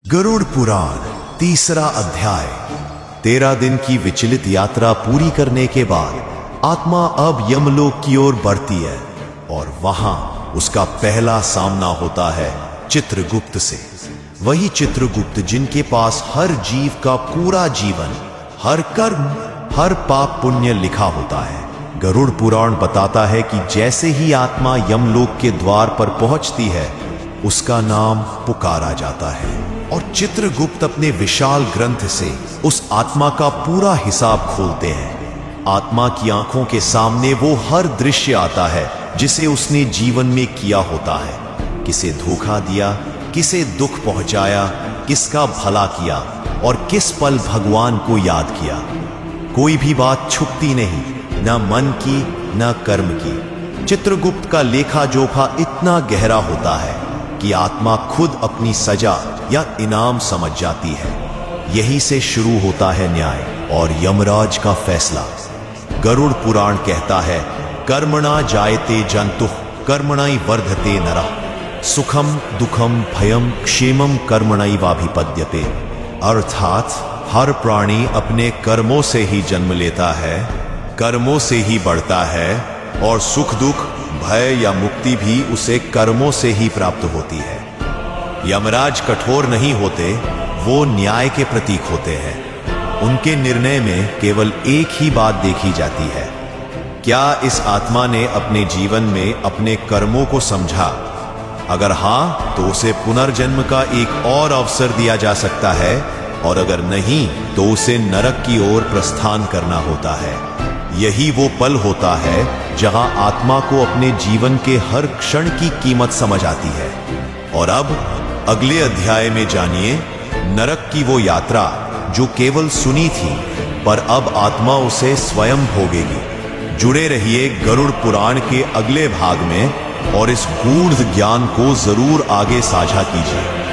गरुड़ पुराण तीसरा अध्याय। 13 दिन की विचलित यात्रा पूरी करने के बाद आत्मा अब यमलोक की ओर बढ़ती है और वहां उसका पहला सामना होता है चित्रगुप्त से। वही चित्रगुप्त जिनके पास हर जीव का पूरा जीवन, हर कर्म, हर पाप पुण्य लिखा होता है। गरुड़ पुराण बताता है कि जैसे ही आत्मा यमलोक के द्वार पर पहुंचती है, उसका नाम पुकारा जाता है और चित्रगुप्त अपने विशाल ग्रंथ से उस आत्मा का पूरा हिसाब खोलते हैं। आत्मा की आंखों के सामने वो हर दृश्य आता है जिसे उसने जीवन में किया होता है। किसे धोखा दिया, किसे दुख पहुंचाया, किसका भला किया और किस पल भगवान को याद किया। कोई भी बात छुपती नहीं, न मन की न कर्म की। चित्रगुप्त का लेखा जोखा इतना गहरा होता है कि आत्मा खुद अपनी सजा या इनाम समझ जाती है। यही से शुरू होता है न्याय और यमराज का फैसला। गरुड़ पुराण कहता है, कर्मणा जायते जंतुः कर्मणैव वर्धते नरः, सुखम दुखम भयम क्षेमम कर्मणैवाभिपद्यते। अर्थात हर प्राणी अपने कर्मों से ही जन्म लेता है, कर्मों से ही बढ़ता है और सुख दुख, भय या मुक्ति भी उसे कर्मों से ही प्राप्त होती है। यमराज कठोर नहीं होते, वो न्याय के प्रतीक होते हैं। उनके निर्णय में केवल एक ही बात देखी जाती है, क्या इस आत्मा ने अपने जीवन में अपने कर्मों को समझा। अगर हां, तो उसे पुनर्जन्म का एक और अवसर दिया जा सकता है और अगर नहीं, तो उसे नरक की ओर प्रस्थान करना होता है। यही वो पल होता है जहां आत्मा को अपने जीवन के हर क्षण की कीमत समझ आती है। और अब अगले अध्याय में जानिए नरक की वो यात्रा जो केवल सुनी थी, पर अब आत्मा उसे स्वयं भोगेगी। जुड़े रहिए गरुड़ पुराण के अगले भाग में और इस गूढ़ ज्ञान को जरूर आगे साझा कीजिए।